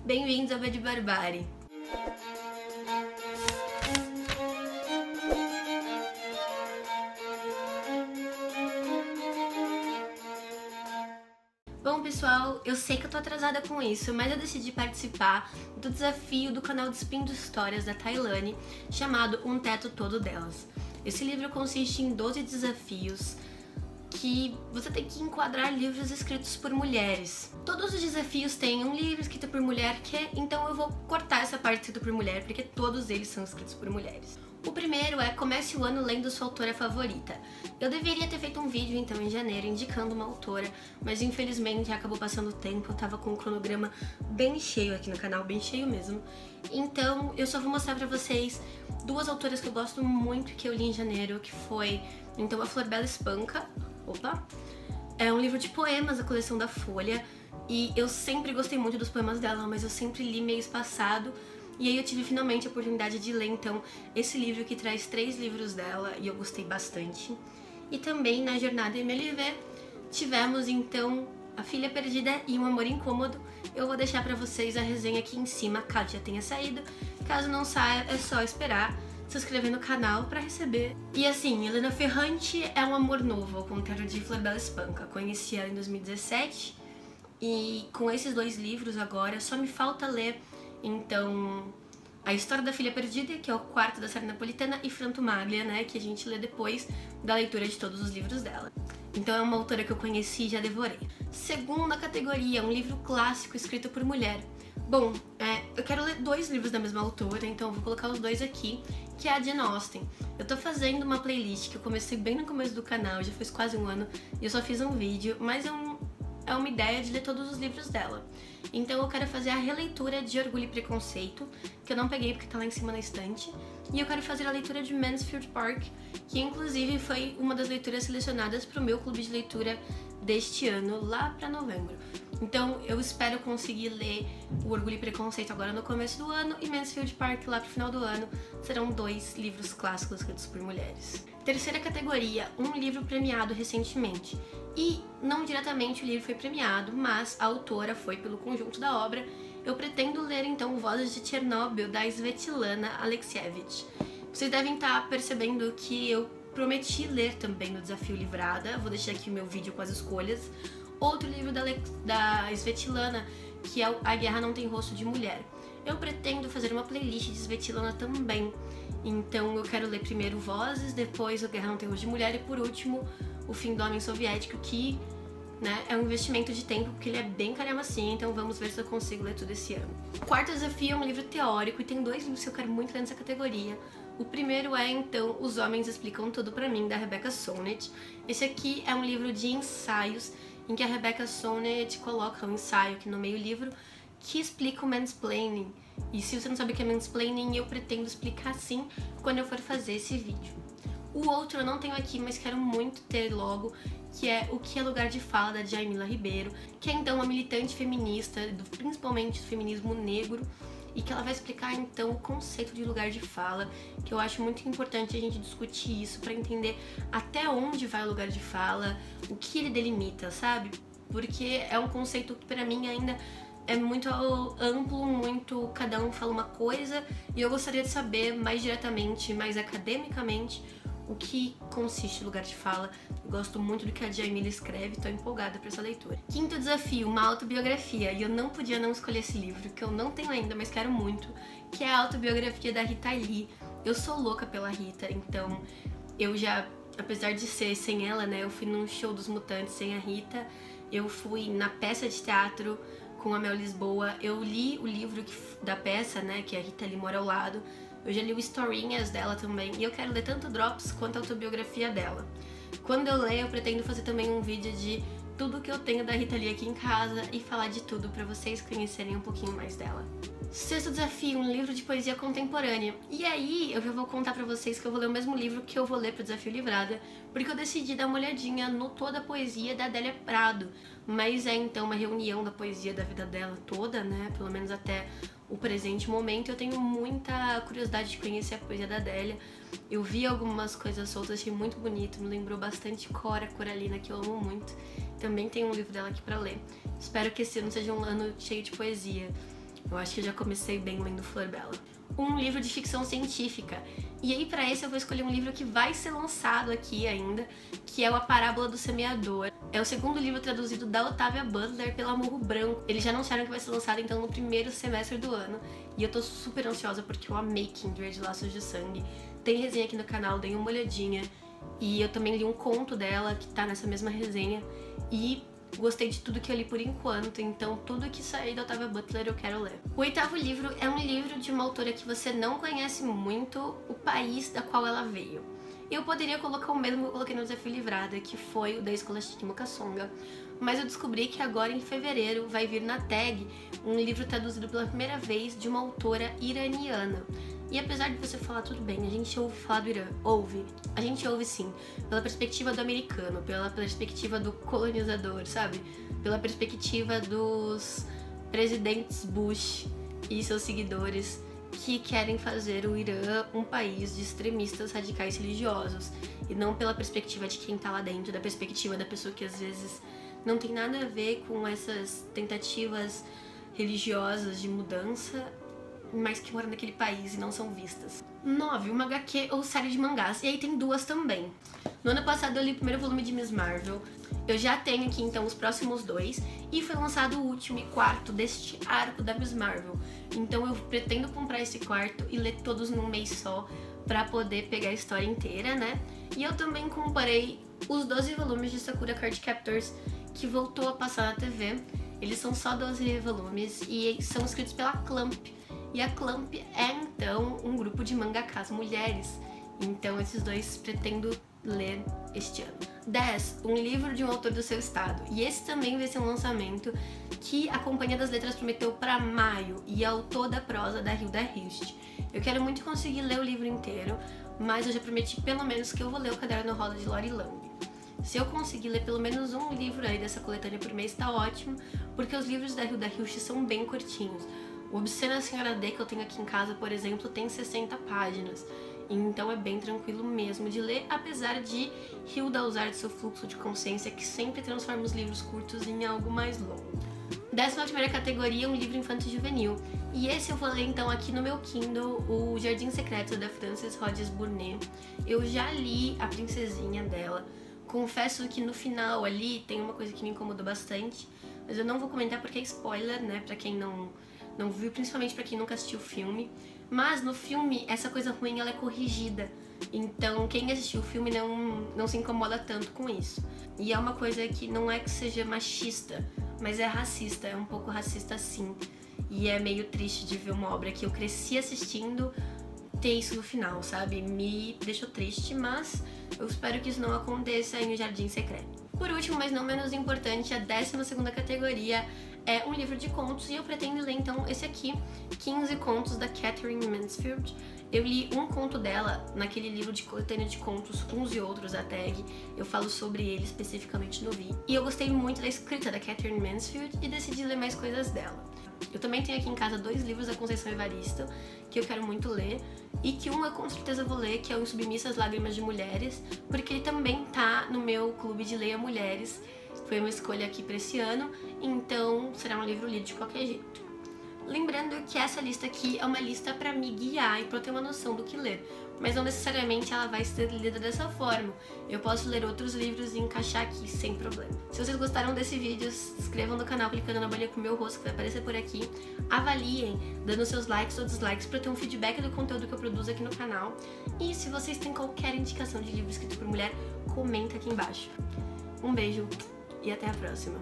Bem-vindos ao Bad Barbari. Bom, pessoal, eu sei que eu tô atrasada com isso, mas eu decidi participar do desafio do canal de Spin de Histórias da Tailane, chamado Um Teto Todo Delas. Esse livro consiste em 12 desafios que você tem que enquadrar livros escritos por mulheres. Todos os desafios têm um livro escrito por mulher, então eu vou cortar essa parte escrita por mulher, porque todos eles são escritos por mulheres. O primeiro é Comece o ano lendo sua autora favorita. Eu deveria ter feito um vídeo então em janeiro indicando uma autora, mas infelizmente acabou passando o tempo, eu tava com um cronograma bem cheio aqui no canal, bem cheio mesmo. Então eu só vou mostrar pra vocês duas autoras que eu gosto muito que eu li em janeiro, que foi então a Flor Bela Espanca. É um livro de poemas da coleção da Folha e eu sempre gostei muito dos poemas dela, mas eu sempre li meio espaçado. E aí eu tive finalmente a oportunidade de ler então esse livro que traz 3 livros dela e eu gostei bastante. E também na jornada MLV tivemos então A Filha Perdida e Um Amor Incômodo. Eu vou deixar pra vocês a resenha aqui em cima, caso já tenha saído. Caso não saia, é só esperar, se inscrever no canal pra receber. E assim, Helena Ferrante é um amor novo, ao contrário de Flor Bela Espanca. Conheci ela em 2017 e com esses 2 livros agora só me falta ler então A História da Filha Perdida, que é o 4º da série napolitana, e Franto Maglia, né, que a gente lê depois da leitura de todos os livros dela. Então é uma autora que eu conheci e já devorei. Segunda categoria, um livro clássico escrito por mulher. Bom, eu quero ler 2 livros da mesma autora, então eu vou colocar os 2 aqui, que é a Jane Austen. Eu tô fazendo uma playlist que eu comecei bem no começo do canal, já faz quase um ano, e eu só fiz um vídeo, mas é uma ideia de ler todos os livros dela. Então eu quero fazer a releitura de Orgulho e Preconceito, que eu não peguei porque tá lá em cima na estante, e eu quero fazer a leitura de Mansfield Park, que inclusive foi uma das leituras selecionadas pro meu clube de leitura deste ano, lá pra novembro. Então eu espero conseguir ler o Orgulho e Preconceito agora no começo do ano e Mansfield Park lá pro final do ano. Serão 2 livros clássicos escritos por mulheres. Terceira categoria, um livro premiado recentemente. E não diretamente o livro foi premiado, mas a autora foi pelo conjunto da obra. Eu pretendo ler então Vozes de Chernobyl, da Svetlana Alexievich. Vocês devem estar percebendo que eu prometi ler também no Desafio Livrada. Vou deixar aqui o meu vídeo com as escolhas. Outro livro da Svetlana, que é A Guerra Não Tem Rosto de Mulher. Eu pretendo fazer uma playlist de Svetlana também. Então eu quero ler primeiro Vozes, depois A Guerra Não Tem Rosto de Mulher e por último O Fim do Homem Soviético, que é um investimento de tempo, porque ele é bem calhamacinho, então vamos ver se eu consigo ler tudo esse ano. O quarto desafio é um livro teórico e tem 2 livros que eu quero muito ler nessa categoria. O primeiro é, então, Os Homens Explicam Tudo Pra Mim, da Rebecca Solnit. Esse aqui é um livro de ensaios, em que a Rebecca Solnit coloca um ensaio aqui no meio do livro que explica o mansplaining. E se você não sabe o que é mansplaining, eu pretendo explicar sim quando eu for fazer esse vídeo. O outro eu não tenho aqui, mas quero muito ter logo, que é O Que é Lugar de Fala, da Djamila Ribeiro, que é então uma militante feminista, principalmente do feminismo negro, e que ela vai explicar então o conceito de lugar de fala, que eu acho muito importante a gente discutir isso para entender até onde vai o lugar de fala, o que ele delimita, sabe? Porque é um conceito que pra mim ainda é muito amplo, muito cada um fala uma coisa, e eu gostaria de saber mais diretamente, mais academicamente, o que consiste o lugar de fala. Eu gosto muito do que a Djamila escreve, tô empolgada pra essa leitura. Quinto desafio, uma autobiografia, e eu não podia não escolher esse livro, que eu não tenho ainda, mas quero muito, que é a autobiografia da Rita Lee. Eu sou louca pela Rita, então eu já, apesar de ser sem ela, né, eu fui num show dos Mutantes sem a Rita, eu fui na peça de teatro com a Mel Lisboa, eu li o livro da peça, né, que a Rita Lee mora ao lado. Eu já li o historinhas dela também, e eu quero ler tanto Drops quanto a autobiografia dela. Quando eu ler, eu pretendo fazer também um vídeo de tudo que eu tenho da Rita Lee aqui em casa e falar de tudo pra vocês conhecerem um pouquinho mais dela. Sexto desafio, um livro de poesia contemporânea. E aí, eu já vou contar pra vocês que eu vou ler o mesmo livro que eu vou ler pro Desafio Livrada, porque eu decidi dar uma olhadinha no Toda a Poesia da Adélia Prado. Mas é então uma reunião da poesia da vida dela toda, né, pelo menos até o presente momento. Eu tenho muita curiosidade de conhecer a poesia da Adélia. Eu vi algumas coisas soltas, achei muito bonito, me lembrou bastante Cora Coralina, que eu amo muito. Também tem um livro dela aqui pra ler. Espero que esse ano seja um ano cheio de poesia. Eu acho que eu já comecei bem lendo Flor Bela. Um livro de ficção científica. E aí pra esse eu vou escolher um livro que vai ser lançado aqui ainda, que é o A Parábola do Semeador. É o segundo livro traduzido da Octavia Butler pela Morro Branco. Eles já anunciaram que vai ser lançado então no primeiro semestre do ano. E eu tô super ansiosa porque eu amei Kindred Laços de Sangue. Tem resenha aqui no canal, dei uma olhadinha. E eu também li um conto dela que tá nessa mesma resenha. E gostei de tudo que eu li por enquanto, então tudo que sair da Octavia Butler eu quero ler. O oitavo livro é um livro de uma autora que você não conhece muito o país da qual ela veio. Eu poderia colocar o mesmo que eu coloquei no Desafio Livrada, que foi o da Scholastic Mukasonga, mas eu descobri que agora em fevereiro vai vir na tag um livro traduzido pela primeira vez de uma autora iraniana. E apesar de você falar tudo bem, a gente ouve falar do Irã, a gente ouve sim, pela perspectiva do americano, pela perspectiva do colonizador, sabe? Pela perspectiva dos presidentes Bush e seus seguidores que querem fazer o Irã um país de extremistas radicais religiosos, e não pela perspectiva de quem tá lá dentro, da perspectiva da pessoa que às vezes não tem nada a ver com essas tentativas religiosas de mudança, mas que moram naquele país e não são vistas. 9. Uma HQ ou série de mangás, e aí tem duas também. No ano passado eu li o primeiro volume de Miss Marvel, eu já tenho aqui então os próximos dois, e foi lançado o último e quarto deste arco da Miss Marvel. Então eu pretendo comprar esse quarto e ler todos num mês só, pra poder pegar a história inteira, né? E eu também comprei os 12 volumes de Sakura Card Captors, que voltou a passar na TV. Eles são só 12 volumes e são escritos pela Clamp. E a Clamp é, então, um grupo de mangakas mulheres. Então, esses dois pretendo ler este ano. 10. Um livro de um autor do seu estado. E esse também vai ser um lançamento que a Companhia das Letras prometeu para maio. E é autor da prosa da Hilda Hilst. Eu quero muito conseguir ler o livro inteiro, mas eu já prometi pelo menos que eu vou ler o Caderno Rosa de Lori Lamb. Se eu conseguir ler pelo menos um livro aí dessa coletânea por mês, tá ótimo, porque os livros da Hilda Hilst são bem curtinhos. O Obscena Senhora D que eu tenho aqui em casa, por exemplo, tem 60 páginas. Então é bem tranquilo mesmo de ler, apesar de Hilda usar de seu fluxo de consciência que sempre transforma os livros curtos em algo mais longo. 11ª categoria, um livro infanto juvenil. E esse eu vou ler então aqui no meu Kindle, o Jardim Secreto da Frances Hodges Burnett. Eu já li a princesinha dela. Confesso que no final ali tem uma coisa que me incomodou bastante, mas eu não vou comentar porque é spoiler, né, pra quem não viu, principalmente pra quem nunca assistiu o filme. Mas no filme, essa coisa ruim ela é corrigida. Então quem assistiu o filme não se incomoda tanto com isso. E é uma coisa que não é que seja machista, mas é racista, é um pouco racista sim. E é meio triste de ver uma obra que eu cresci assistindo ter isso no final, sabe? Me deixou triste, mas eu espero que isso não aconteça em O Jardim Secreto. Por último, mas não menos importante, a 12ª categoria é um livro de contos, e eu pretendo ler então esse aqui, 15 contos da Katherine Mansfield. Eu li um conto dela naquele livro de coletânea de contos Uns e Outros da tag, eu falo sobre ele especificamente no vídeo. E eu gostei muito da escrita da Katherine Mansfield e decidi ler mais coisas dela. Eu também tenho aqui em casa 2 livros da Conceição Evaristo, que eu quero muito ler, e que um eu com certeza vou ler, que é o Insubmissas Lágrimas de Mulheres, porque ele também tá no meu clube de Leia Mulheres. Foi uma escolha aqui pra esse ano, então será um livro lido de qualquer jeito. Lembrando que essa lista aqui é uma lista pra me guiar e pra eu ter uma noção do que ler, mas não necessariamente ela vai ser lida dessa forma. Eu posso ler outros livros e encaixar aqui sem problema. Se vocês gostaram desse vídeo, se inscrevam no canal clicando na bolinha com o meu rosto que vai aparecer por aqui. Avaliem, dando seus likes ou dislikes pra ter um feedback do conteúdo que eu produzo aqui no canal. E se vocês têm qualquer indicação de livro escrito por mulher, comenta aqui embaixo. Um beijo e até a próxima!